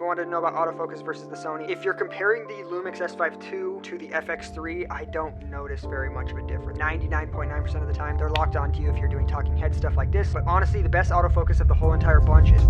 people wanted to know about autofocus versus the Sony. If you're comparing the Lumix S5 II to the FX3, I don't notice very much of a difference. 99.9% of the time, they're locked onto you if you're doing talking head stuff like this. But honestly, the best autofocus of the whole entire bunch is...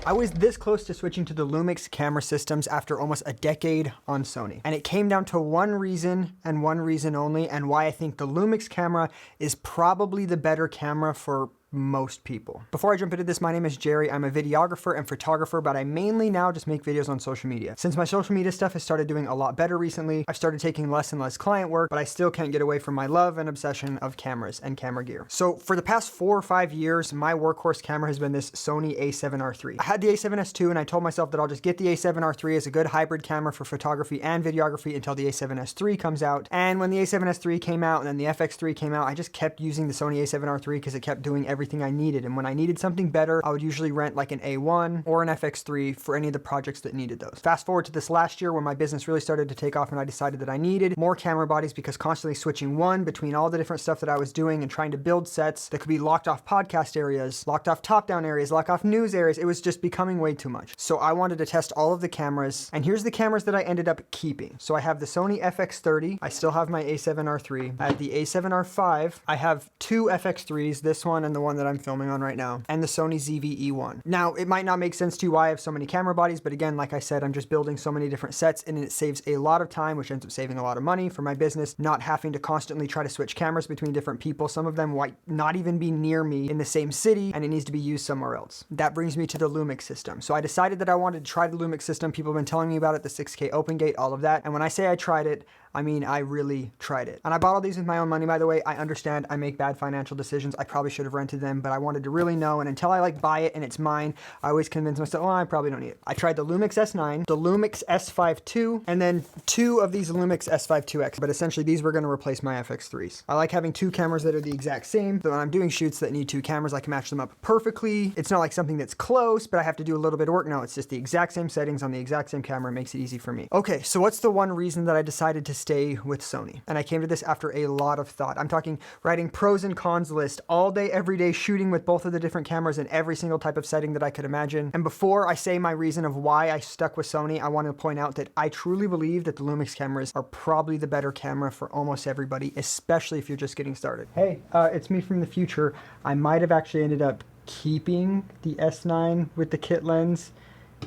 I was this close to switching to the Lumix camera systems after almost a decade on Sony. And it came down to one reason and one reason only, and why I think the Lumix camera is probably the better camera for most people. Before I jump into this, my name is Jerry. I'm a videographer and photographer, but I mainly now just make videos on social media. Since my social media stuff has started doing a lot better recently, I've started taking less and less client work, but I still can't get away from my love and obsession of cameras and camera gear. So for the past 4 or 5 years, my workhorse camera has been this Sony a7R III. I had the a7S II and I told myself that I'll just get the a7R III as a good hybrid camera for photography and videography until the a7S III comes out. And when the a7S III came out and then the FX3 came out, I just kept using the Sony a7R III because it kept doing everything I needed. And when I needed something better, I would usually rent like an A1 or an FX3 for any of the projects that needed those. Fast forward to this last year when my business really started to take off and I decided that I needed more camera bodies because constantly switching one between all the different stuff that I was doing and trying to build sets that could be locked off podcast areas, locked off top-down areas, locked off news areas, it was just becoming way too much. So I wanted to test all of the cameras, and here's the cameras that I ended up keeping. So I have the Sony FX30, I still have my a7R III, I have the a7R V, I have 2 FX3s, this one and the one that I'm filming on right now, and the Sony ZV-E1. Now, it might not make sense to you why I have so many camera bodies, but again, like I said, I'm just building so many different sets and it saves a lot of time, which ends up saving a lot of money for my business, not having to constantly try to switch cameras between different people. Some of them might not even be near me in the same city and it needs to be used somewhere else. That brings me to the Lumix system. So I decided that I wanted to try the Lumix system. People have been telling me about it, the 6K open gate, all of that. And when I say I tried it, I mean, I really tried it. And I bought all these with my own money, by the way. I understand I make bad financial decisions. I probably should have rented them, but I wanted to really know. And until I like buy it and it's mine, I always convince myself, oh, I probably don't need it. I tried the Lumix S9, the Lumix S5 II, and then 2 of these Lumix S5 IIX. But essentially these were gonna replace my FX3s. I like having 2 cameras that are the exact same. So when I'm doing shoots that need 2 cameras, I can match them up perfectly. It's not like something that's close, but I have to do a little bit of work. No, it's just the exact same settings on the exact same camera. It makes it easy for me. Okay, so what's the one reason that I decided to stay with Sony? And I came to this after a lot of thought. I'm talking writing pros and cons list all day, every day, shooting with both of the different cameras in every single type of setting that I could imagine. And before I say my reason of why I stuck with Sony, I want to point out that I truly believe that the Lumix cameras are probably the better camera for almost everybody, especially if you're just getting started. Hey, it's me from the future. I might have actually ended up keeping the S9 with the kit lens,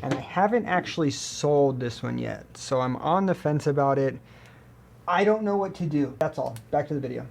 and I haven't actually sold this one yet, so I'm on the fence about it. I don't know what to do. That's all. Back to the video.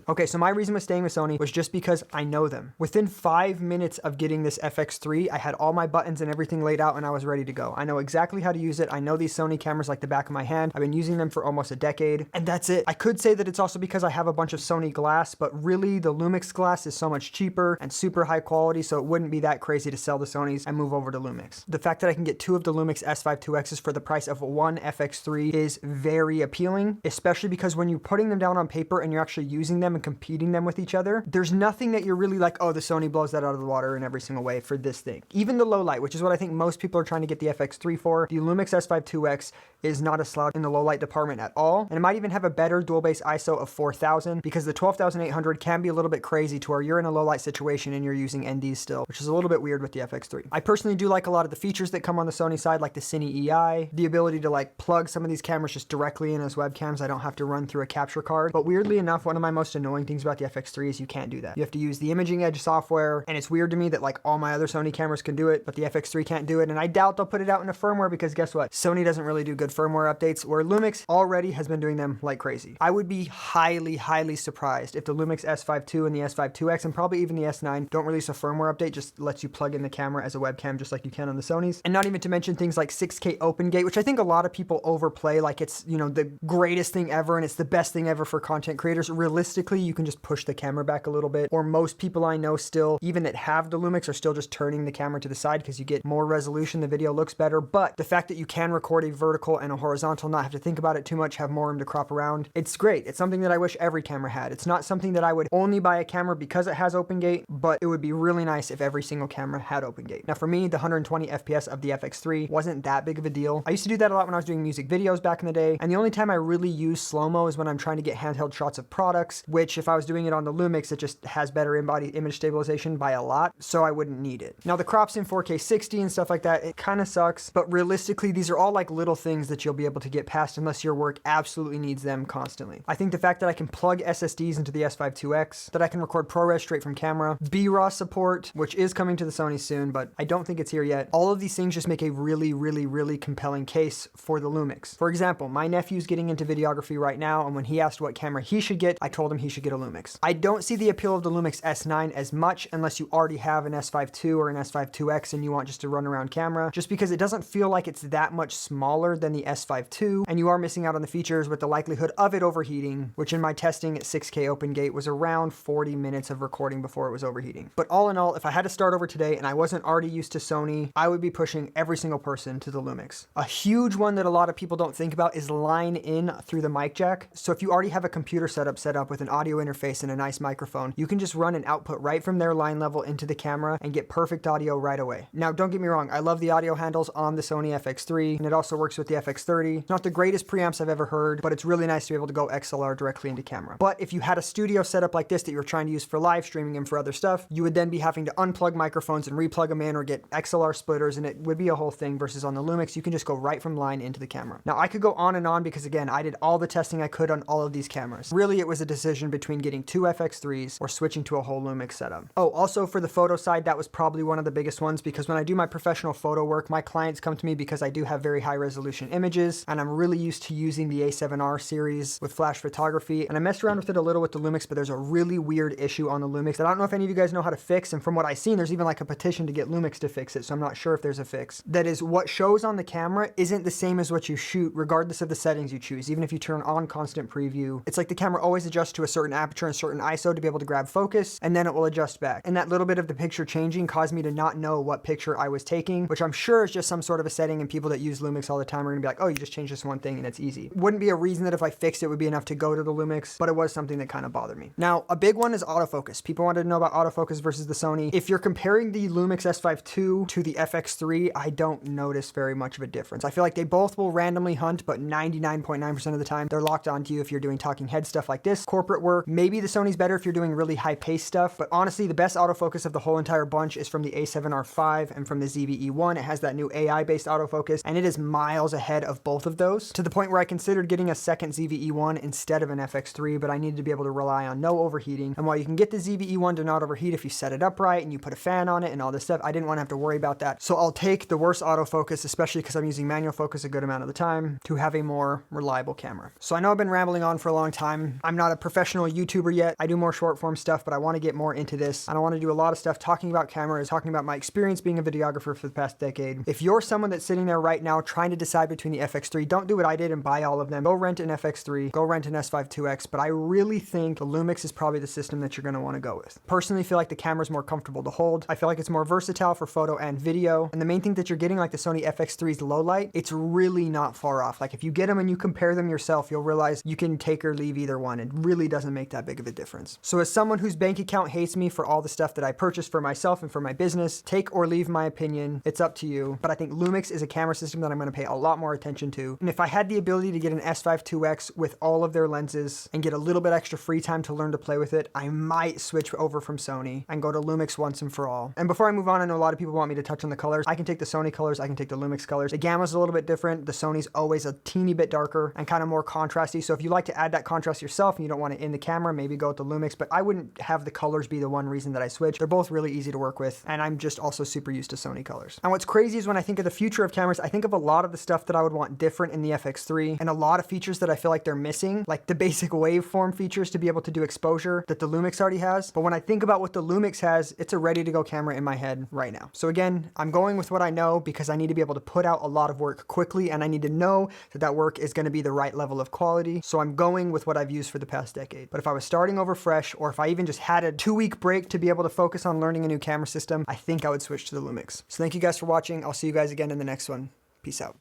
Okay, so my reason with staying with Sony was just because I know them. Within 5 minutes of getting this FX3, I had all my buttons and everything laid out and I was ready to go. I know exactly how to use it. I know these Sony cameras like the back of my hand. I've been using them for almost a decade, and that's it. I could say that it's also because I have a bunch of Sony glass, but really the Lumix glass is so much cheaper and super high quality, so it wouldn't be that crazy to sell the Sonys and move over to Lumix. The fact that I can get 2 of the Lumix S5 IIXs for the price of 1 FX3 is very appealing, especially because when you're putting them down on paper and you're actually using them and competing them with each other, there's nothing that you're really like, oh, the Sony blows that out of the water in every single way for this thing. Even the low light, which is what I think most people are trying to get the FX3 for, the Lumix S5 IIX is not a slouch in the low light department at all. And it might even have a better dual base ISO of 4000 because the 12800 can be a little bit crazy to where you're in a low light situation and you're using NDs still, which is a little bit weird with the FX3. I personally do like a lot of the features that come on the Sony side, like the Cine EI, the ability to like plug some of these cameras just directly in as webcams. I don't have to run through a capture card. But weirdly enough, one of my most annoying things about the FX3 is you can't do that. You have to use the Imaging Edge software, and it's weird to me that like all my other Sony cameras can do it, but the FX3 can't do it, and I doubt they'll put it out in a firmware because guess what? Sony doesn't really do good firmware updates, where Lumix already has been doing them like crazy. I would be highly, highly surprised if the Lumix S5 II and the S5 IIX, and probably even the S9, don't release a firmware update, just lets you plug in the camera as a webcam just like you can on the Sonys. And not even to mention things like 6K open gate, which I think a lot of people overplay like it's, you know, the greatest thing ever and it's the best thing ever for content creators. Realistically, you can just push the camera back a little bit, or most people I know still, even that have the Lumix, are still just turning the camera to the side because you get more resolution, the video looks better. But the fact that you can record a vertical and a horizontal, not have to think about it too much, have more room to crop around, it's great. It's something that I wish every camera had. It's not something that I would only buy a camera because it has open gate, but it would be really nice if every single camera had open gate. Now for me, the 120 FPS of the FX3 wasn't that big of a deal. I used to do that a lot when I was doing music videos back in the day, and the only time I really use slow-mo is when I'm trying to get handheld shots of products with which if I was doing it on the Lumix, it just has better in-body image stabilization by a lot, so I wouldn't need it. Now the crops in 4K 60 and stuff like that, it kind of sucks, but realistically, these are all like little things that you'll be able to get past unless your work absolutely needs them constantly. I think the fact that I can plug SSDs into the S5 IIX, that I can record ProRes straight from camera, B-RAW support, which is coming to the Sony soon, but I don't think it's here yet. All of these things just make a really compelling case for the Lumix. For example, my nephew's getting into videography right now, and when he asked what camera he should get, I told him he should get a Lumix. I don't see the appeal of the Lumix S9 as much unless you already have an S5 II or an S5 IIX and you want just a run around camera, just because it doesn't feel like it's that much smaller than the S5 II, and you are missing out on the features with the likelihood of it overheating, which in my testing at 6K open gate was around 40 minutes of recording before it was overheating. But all in all, if I had to start over today and I wasn't already used to Sony, I would be pushing every single person to the Lumix. A huge one that a lot of people don't think about is line in through the mic jack. So if you already have a computer setup set up with an audio interface and a nice microphone, you can just run an output right from their line level into the camera and get perfect audio right away. Now, don't get me wrong, I love the audio handles on the Sony FX3, and it also works with the FX30. Not the greatest preamps I've ever heard, but it's really nice to be able to go XLR directly into camera. But if you had a studio setup like this that you were trying to use for live streaming and for other stuff, you would then be having to unplug microphones and replug them in or get XLR splitters, and it would be a whole thing, versus on the Lumix, you can just go right from line into the camera. Now, I could go on and on because, again, I did all the testing I could on all of these cameras. Really, it was a decision between getting two FX3s or switching to a whole Lumix setup. Oh, also for the photo side, that was probably one of the biggest ones, because when I do my professional photo work, my clients come to me because I do have very high resolution images, and I'm really used to using the A7R series with flash photography, and I messed around with it a little with the Lumix, but there's a really weird issue on the Lumix that I don't know if any of you guys know how to fix, and from what I've seen, there's even like a petition to get Lumix to fix it, so I'm not sure if there's a fix. That is, what shows on the camera isn't the same as what you shoot, regardless of the settings you choose. Even if you turn on constant preview, it's like the camera always adjusts to a certain aperture and certain ISO to be able to grab focus, and then it will adjust back. And that little bit of the picture changing caused me to not know what picture I was taking, which I'm sure is just some sort of a setting, and people that use Lumix all the time are gonna be like, oh, you just change this one thing and it's easy. Wouldn't be a reason that if I fixed it would be enough to go to the Lumix, but it was something that kind of bothered me. Now, a big one is autofocus. People wanted to know about autofocus versus the Sony. If you're comparing the Lumix S5 II to the FX3, I don't notice very much of a difference. I feel like they both will randomly hunt, but 99.9% of the time, they're locked onto you if you're doing talking head stuff like this. Corporate work, maybe the Sony's better if you're doing really high-paced stuff, but honestly, the best autofocus of the whole entire bunch is from the A7R5 and from the ZV-E1. It has that new AI-based autofocus, and it is miles ahead of both of those, to the point where I considered getting a second ZV-E1 instead of an FX3, but I needed to be able to rely on no overheating. And while you can get the ZV-E1 to not overheat if you set it up right and you put a fan on it and all this stuff, I didn't want to have to worry about that. So I'll take the worst autofocus, especially because I'm using manual focus a good amount of the time, to have a more reliable camera. So I know I've been rambling on for a long time. I'm not a professional YouTuber yet. I do more short form stuff, but I want to get more into this. And I want to do a lot of stuff talking about cameras, talking about my experience being a videographer for the past decade. If you're someone that's sitting there right now trying to decide between the FX3, don't do what I did and buy all of them. Go rent an FX3, go rent an S5 IIX, but I really think the Lumix is probably the system that you're going to want to go with. Personally, feel like the camera's more comfortable to hold. I feel like it's more versatile for photo and video. And the main thing that you're getting, like the Sony FX3's low light, it's really not far off. Like if you get them and you compare them yourself, you'll realize you can take or leave either one. It really doesn't make that big of a difference. So as someone whose bank account hates me for all the stuff that I purchased for myself and for my business, take or leave my opinion. It's up to you. But I think Lumix is a camera system that I'm going to pay a lot more attention to. And if I had the ability to get an S5 IIX with all of their lenses and get a little bit extra free time to learn to play with it, I might switch over from Sony and go to Lumix once and for all. And before I move on, I know a lot of people want me to touch on the colors. I can take the Sony colors, I can take the Lumix colors. The gamma's a little bit different. The Sony's always a teeny bit darker and kind of more contrasty. So if you like to add that contrast yourself and you don't want it in the camera, maybe go with the Lumix, but I wouldn't have the colors be the one reason that I switch. They're both really easy to work with, and I'm just also super used to Sony colors. And what's crazy is when I think of the future of cameras, I think of a lot of the stuff that I would want different in the FX3 and a lot of features that I feel like they're missing, like the basic waveform features to be able to do exposure that the Lumix already has. But when I think about what the Lumix has, it's a ready to go camera in my head right now. So again, I'm going with what I know because I need to be able to put out a lot of work quickly, and I need to know that that work is going to be the right level of quality. So I'm going with what I've used for the past decade. But if I was starting over fresh, or if I even just had a 2-week break to be able to focus on learning a new camera system, I think I would switch to the Lumix. So thank you guys for watching. I'll see you guys again in the next one. Peace out.